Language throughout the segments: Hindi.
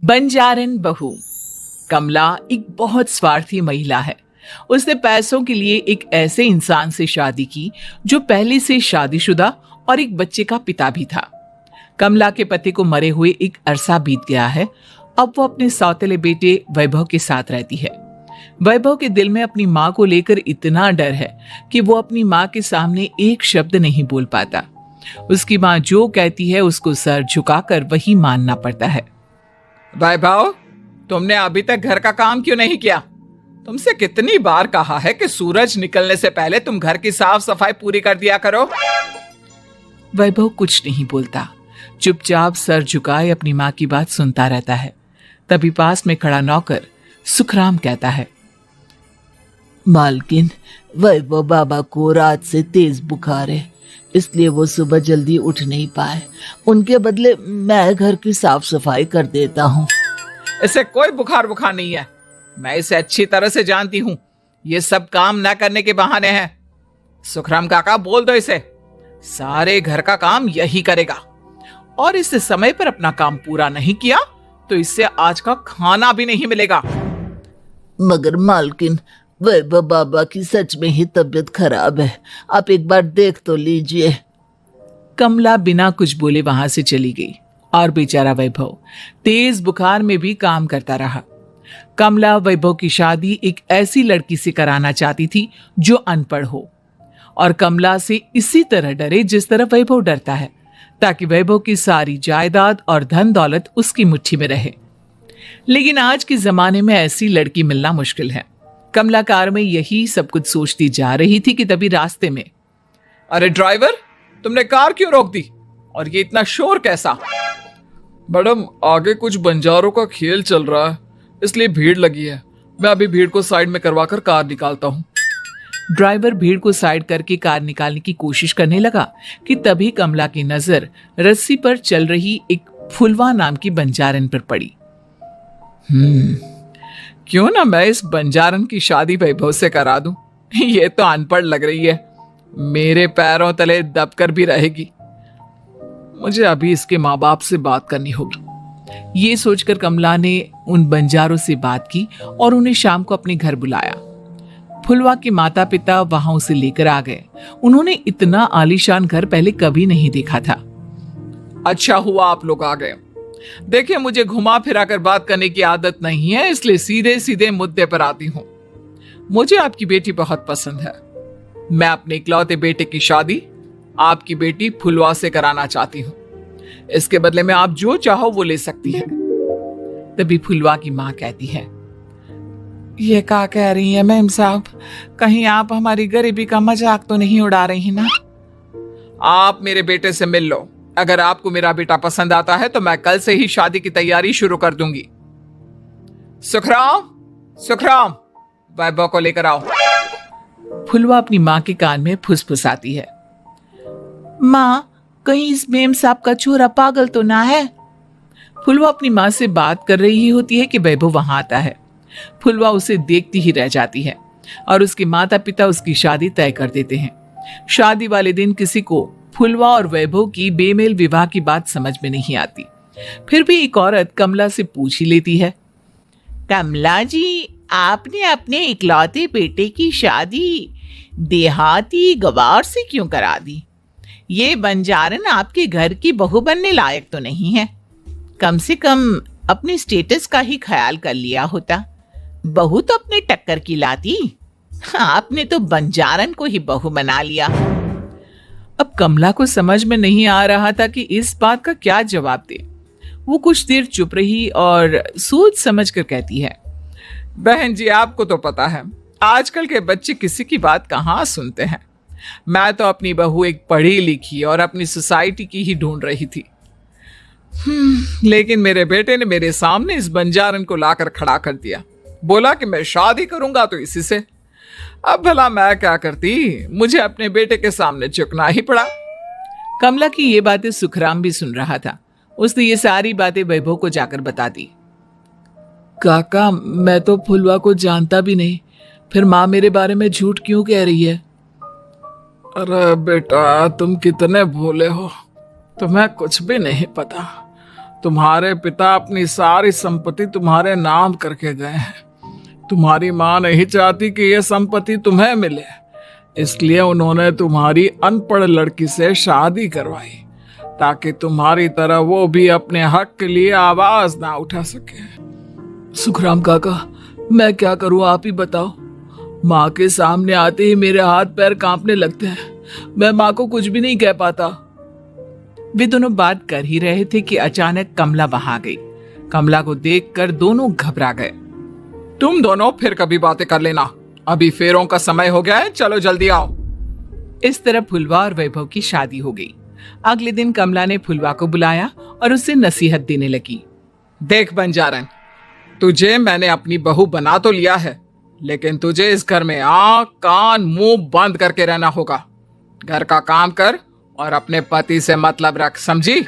बंजारन बहू। कमला एक बहुत स्वार्थी महिला है। उसने पैसों के लिए एक ऐसे इंसान से शादी की जो पहले से शादीशुदा और एक बच्चे का पिता भी था। कमला के पति को मरे हुए एक अरसा बीत गया है। अब वो अपने सौतेले बेटे वैभव के साथ रहती है। वैभव के दिल में अपनी माँ को लेकर इतना डर है कि वो अपनी माँ के सामने एक शब्द नहीं बोल पाता। उसकी माँ जो कहती है उसको सर झुकाकर वही मानना पड़ता है। वैभव, तुमने अभी तक घर का काम क्यों नहीं किया? तुमसे कितनी बार कहा है कि सूरज निकलने से पहले तुम घर की साफ सफाई पूरी कर दिया करो। वैभव कुछ नहीं बोलता, चुपचाप सर झुकाए अपनी माँ की बात सुनता रहता है। तभी पास में खड़ा नौकर सुखराम कहता है, मालकिन, वैभव बाबा को रात से तेज बुखार है, इसलिए वो सुबह जल्दी उठ नहीं पाए। उनके बदले मैं घर की साफ सफाई कर देता हूँ। इसे कोई बुखार नहीं है। मैं इसे अच्छी तरह से जानती हूँ। ये सब काम न करने के बहाने हैं। सुखराम काका, बोल दो इसे, सारे घर का काम यही करेगा। और इससे समय पर अपना काम पूरा नहीं किया तो इससे आज का खाना भी नहीं मिलेगा। मगर मालकिन, वैभव बाबा की सच में ही तबीयत खराब है, आप एक बार देख तो लीजिए। कमला बिना कुछ बोले वहां से चली गई और बेचारा वैभव तेज बुखार में भी काम करता रहा। कमला वैभव की शादी एक ऐसी लड़की से कराना चाहती थी जो अनपढ़ हो और कमला से इसी तरह डरे जिस तरह वैभव डरता है, ताकि वैभव की सारी जायदाद और धन दौलत उसकी मुट्ठी में रहे। लेकिन आज के जमाने में ऐसी लड़की मिलना मुश्किल है। कमला कार में यही सब कुछ सोचती जा रही थी कि तभी रास्ते में, अरे ड्राइवर, तुमने कार क्यों रोक दी? और ये इतना शोर कैसा? मैडम, आगे कुछ बंजारों का खेल चल रहा है, इसलिए भीड़ लगी है। मैं अभी भीड़ को साइड में करवाकर कार निकालता हूँ। ड्राइवर भीड़ को साइड करके कार निकालने की कोशिश करने लगा कि तभी कमला की नजर रस्सी पर चल रही एक फुलवा नाम की बंजारन पर पड़ी। क्यों ना मैं इस बंजारन की शादी वैभव से करा दूं? ये तो अनपढ़ लग रही है, मेरे पैरों तले दबकर भी रहेगी। मुझे अभी इसके माँ बाप से बात करनी होगी। ये सोचकर कमला ने उन बंजारों से बात की और उन्हें शाम को अपने घर बुलाया। फुलवा के माता पिता वहां उसे लेकर आ गए। उन्होंने इतना आलीशान घर पहले कभी नहीं देखा था। अच्छा हुआ आप लोग आ गए। देखिए, मुझे घुमा फिरा कर बात करने की आदत नहीं है, इसलिए सीधे सीधे मुद्दे पर आती हूँ। मुझे आपकी बेटी बहुत पसंद है। मैं अपने इकलौते बेटे की शादी आपकी बेटी फुलवा से कराना चाहती हूँ। इसके बदले में आप जो चाहो वो ले सकती है। तभी फुलवा की माँ कहती है, ये क्या कह रही है मैम साहब? कहीं आप हमारी गरीबी का मजाक तो नहीं उड़ा रही ना? आप मेरे बेटे से मिल लो। अगर आपको मेरा बेटा पसंद आता है तो मैं कल से ही शादी की तैयारी शुरू कर दूंगी। सुखराम, वैभव को लेकर आओ। फुलवा अपनी माँ के कान में फुसफुसाती है, माँ, कहीं इस मेम साहब का छोरा पागल तो ना है? फुलवा अपनी माँ से बात कर रही होती है कि वैभव वहां आता है। फुलवा उसे देखती ही रह जाती है और उसके माता पिता उसकी शादी तय कर देते हैं। शादी वाले दिन किसी को फुलवा और वैभव की बेमेल विवाह की बात समझ में नहीं आती। फिर भी एक औरत कमला से पूछ ही लेती है, कमला जी, आपने अपने इकलौते बेटे की शादी देहाती गवार से क्यों करा दी? ये बंजारन आपके घर की बहू बनने लायक तो नहीं है। कम से कम अपने स्टेटस का ही ख्याल कर लिया होता। बहू तो अपने टक्कर की लाती, आपने तो बंजारन को ही बहू बना लिया। अब कमला को समझ में नहीं आ रहा था कि इस बात का क्या जवाब दे। वो कुछ देर चुप रही और सोच समझ कर कहती है, बहन जी, आपको तो पता है आजकल के बच्चे किसी की बात कहाँ सुनते हैं। मैं तो अपनी बहू एक पढ़ी लिखी और अपनी सोसाइटी की ही ढूंढ रही थी। लेकिन मेरे बेटे ने मेरे सामने इस बंजारन को लाकर खड़ा कर दिया। बोला कि मैं शादी करूंगा तो इसी से। अब भला मैं क्या करती? मुझे अपने बेटे के सामने झुकना ही पड़ा। कमला की ये बातें सुखराम भी सुन रहा था। उसने ये सारी बातें वैभव को जाकर बता दी। काका, मैं तो फुलवा को जानता भी नहीं, फिर माँ मेरे बारे में झूठ क्यों कह रही है? अरे बेटा, तुम कितने भोले हो, तुम्हें कुछ भी नहीं पता। तुम्हारे पिता अपनी सारी संपत्ति तुम्हारे नाम करके गए हैं। तुम्हारी मां नहीं चाहती कि यह संपत्ति तुम्हें मिले, इसलिए उन्होंने तुम्हारी अनपढ़ लड़की से शादी करवाई ताकि तुम्हारी तरह वो भी अपने हक के लिए आवाज ना उठा सके। सुखराम काका, मैं क्या करूं, आप ही बताओ। माँ के सामने आते ही मेरे हाथ पैर कांपने लगते हैं। मैं माँ को कुछ भी नहीं कह पाता। वे दोनों बात कर ही रहे थे कि अचानक कमला वहां गई। कमला को देखकर दोनों घबरा गए। तुम दोनों फिर कभी बातें कर लेना, अभी फेरों का समय हो गया है, चलो जल्दी आओ। इस तरह फुलवा और वैभव की शादी हो गई। अगले दिन कमला ने फुलवा को बुलाया और उससे नसीहत देने लगी। देख बंजारन, तुझे मैंने अपनी बहू बना तो लिया है, लेकिन तुझे इस घर में आंख कान मुंह बंद करके रहना होगा। घर का काम कर और अपने पति से मतलब रख, समझी?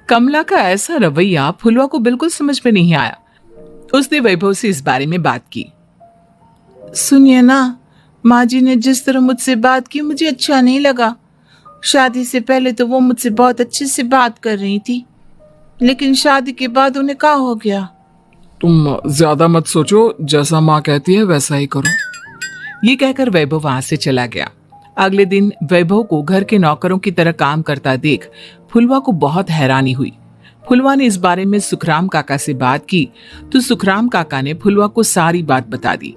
कमला का ऐसा रवैया फुलवा को बिल्कुल समझ में नहीं आया। उसने वैभव से इस बारे में बात की। सुनिए ना, माँ जी ने जिस तरह मुझसे बात की मुझे अच्छा नहीं लगा। शादी से पहले तो वो मुझसे बहुत अच्छे से बात कर रही थी, लेकिन शादी के बाद उन्हें क्या हो गया? तुम ज्यादा मत सोचो, जैसा माँ कहती है वैसा ही करो। ये कहकर वैभव वहां से चला गया। अगले दिन वैभव को घर के नौकरों की तरह काम करता देख फुलवा को बहुत हैरानी हुई। फुलवा ने इस बारे में सुखराम काका से बात की तो सुखराम काका ने फुलवा को सारी बात बता दी।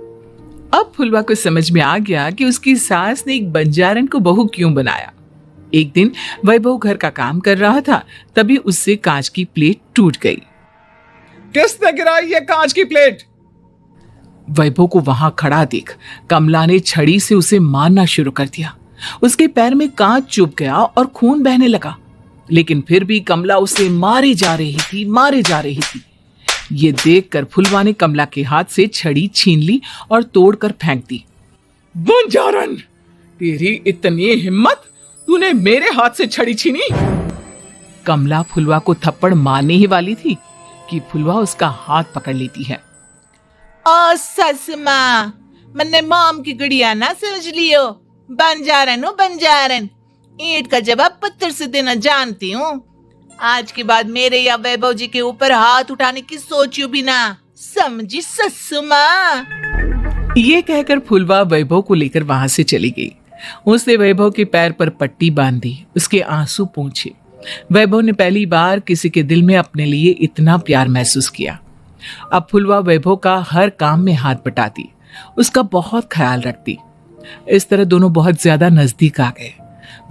अब फुलवा को समझ में आ गया कि उसकी सास ने एक बंजारन को बहू क्यों बनाया। एक दिन वैभव घर का काम कर रहा था, तभी उससे कांच की प्लेट टूट गई। किसने गिराई ये कांच की प्लेट? वैभव को वहां खड़ा देख कमला ने छड़ी से उसे मारना शुरू कर दिया। उसके पैर में कांच चुभ गया और खून बहने लगा, लेकिन फिर भी कमला उसे मारे जा रही थी। ये देखकर फुलवा ने कमला के हाथ से छड़ी छीन ली और तोड़कर फेंक दी। बंजारन, तेरी इतनी हिम्मत, तूने मेरे हाथ से छड़ी छीनी? कमला फुलवा को थप्पड़ मारने ही वाली थी कि फुलवा उसका हाथ पकड़ लेती है। ओ सस माँ, मैंने मॉम की गुड़िया ना समझ लियो। बंजारन, ईंट का जवाब पत्थर से देना जानती हूँ। आज के बाद मेरे या वैभव जी के ऊपर हाथ उठाने की सोचियो भी ना, समझी ससु माँ? ये कहकर फुलवा वैभव को लेकर वहां से चली गई। उसने वैभव के पैर पर पट्टी बांधी, उसके आंसू पोंछे। वैभव ने पहली बार किसी के दिल में अपने लिए इतना प्यार महसूस किया। अब फुलवा वैभव का हर काम में हाथ बटाती, उसका बहुत ख्याल रखती। इस तरह दोनों बहुत ज्यादा नजदीक आ गए।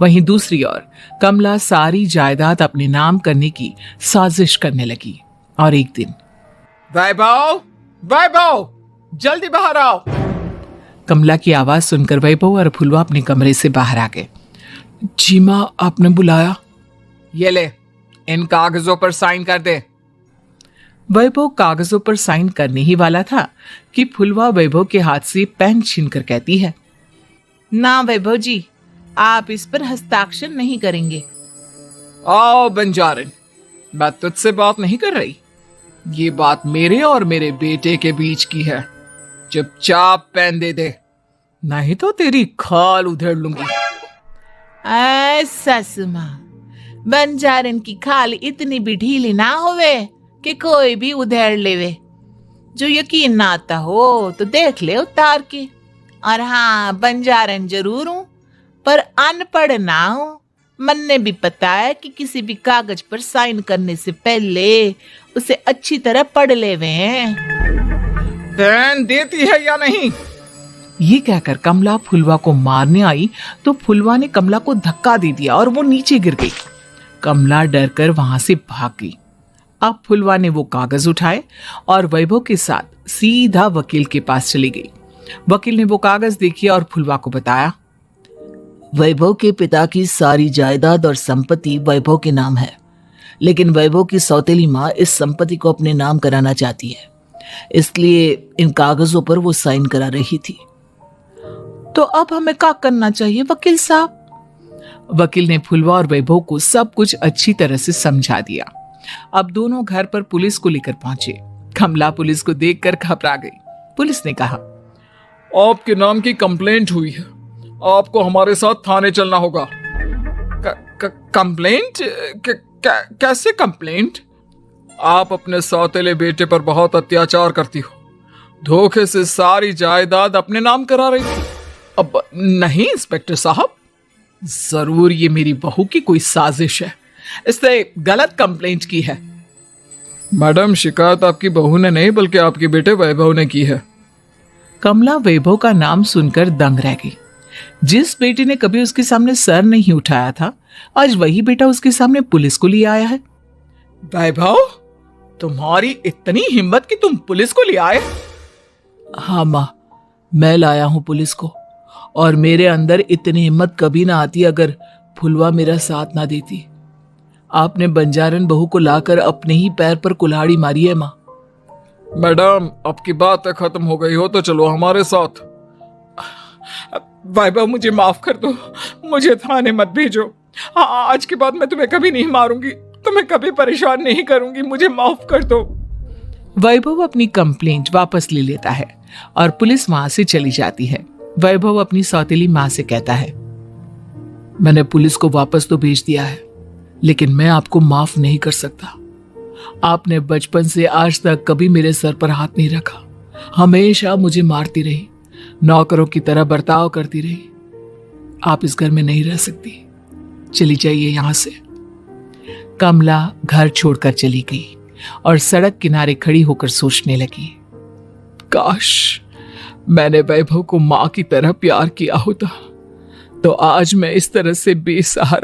वहीं दूसरी ओर कमला सारी जायदाद अपने नाम करने की साजिश करने लगी। और एक दिन, वैभव, जल्दी बाहर आओ। कमला की आवाज सुनकर वैभव और फुलवा अपने कमरे से बाहर आ गए। जी माँ, आपने बुलाया? ये ले, इन कागजों पर साइन कर दे। वैभव कागजों पर साइन करने ही वाला था कि फुलवा वैभव के हाथ से पेन छीनकर कहती है, ना वैभव जी, आप इस पर हस्ताक्षर नहीं करेंगे। आओ बंजारन, मैं तुझसे बात नहीं कर रही। ये बात मेरे और मेरे बेटे के बीच की है। चुपचाप पेन दे दे, नहीं तो तेरी खाल उधेड़ लूंगी। ससु माँ, बंजारन की खाल इतनी भी ढीली ना होवे कि कोई भी उधेड़ लेवे। जो यकीन ना आता हो तो देख ले उतार के। और हाँ, बंजारन जरूर हूं, पर अनपढ़ ना हूं। मन्ने भी पता है कि किसी भी कागज पर साइन करने से पहले उसे अच्छी तरह पढ़ लेवे हैं। पेन देती है या नहीं? ये कहकर कमला फुलवा को मारने आई तो फुलवा ने कमला को धक्का दे दिया और वो नीचे गिर गई। कमला डरकर वहां से भाग गई। अब फुलवा ने वो कागज उठाए और वैभव के साथ सीधा वकील के पास चली गई। वकील ने वो कागज देखी और फुलवा को बताया, वैभव के पिता की सारी जायदाद और संपत्ति वैभव के नाम है, लेकिन वैभव की सौतेली माँ इस संपत्ति को अपने नाम कराना चाहती है, इसलिए इन कागजों पर वो साइन करा रही थी। तो अब हमें क्या करना चाहिए वकील साहब? वकील ने फुलवा और वैभव को सब कुछ अच्छी तरह से समझा दिया। अब दोनों घर पर पुलिस को लेकर पहुंचे। कमला पुलिस को देखकर घबरा गई। पुलिस ने कहा, आपके नाम की कंप्लेंट हुई है, आपको हमारे साथ थाने चलना होगा। कंप्लेंट? कैसे कंप्लेंट? आप अपने सौतेले बेटे पर बहुत अत्याचार करती हो, धोखे से सारी जायदाद अपने नाम करा रही थी। अब नहीं इंस्पेक्टर साहब, जरूर ये मेरी बहू की कोई साजिश है, इसने गलत कंप्लेंट की है। मैडम, शिकायत आपकी बहू ने नहीं बल्कि आपके बेटे वैभव ने की है। कमला वैभव का नाम सुनकर दंग रह गई। जिस बेटे ने कभी उसके सामने सर नहीं उठाया था, आज वही बेटा उसके सामने पुलिस को लिए आया है। वैभव, तुम्हारी इतनी हिम्मत कि तुम पुलिस को ले आए? हाँ मां, मैं लाया हूं पुलिस को, और मेरे अंदर इतनी हिम्मत कभी ना आती अगर फुलवा मेरा साथ ना देती। आपने बंजारन बहू को लाकर अपने ही पैर पर कुल्हाड़ी मारी है मां। मैडम, आपकी बात खत्म हो गई हो तो चलो हमारे साथ। वैभव, मुझे माफ कर दो, मुझे थाने मत भेजो। आज के बाद मैं तुम्हें कभी नहीं मारूंगी, तुम्हें कभी परेशान नहीं करूंगी, मुझे माफ कर दो। वैभव अपनी कंप्लेंट वापस ले लेता है और पुलिस वहां से चली जाती है। वैभव अपनी सौतेली मां से कहता है, मैंने पुलिस को वापस तो भेज दिया है, लेकिन मैं आपको माफ नहीं कर सकता। आपने बचपन से आज तक कभी मेरे सर पर हाथ नहीं रखा, हमेशा मुझे मारती रही, नौकरों की तरह बर्ताव करती रही। आप इस घर में नहीं रह सकती, चली जाइए यहां से। कमला घर छोड़कर चली गई और सड़क किनारे खड़ी होकर सोचने लगी, काश मैंने वैभव को मां की तरह प्यार किया होता तो आज मैं इस तरह से बेसहारा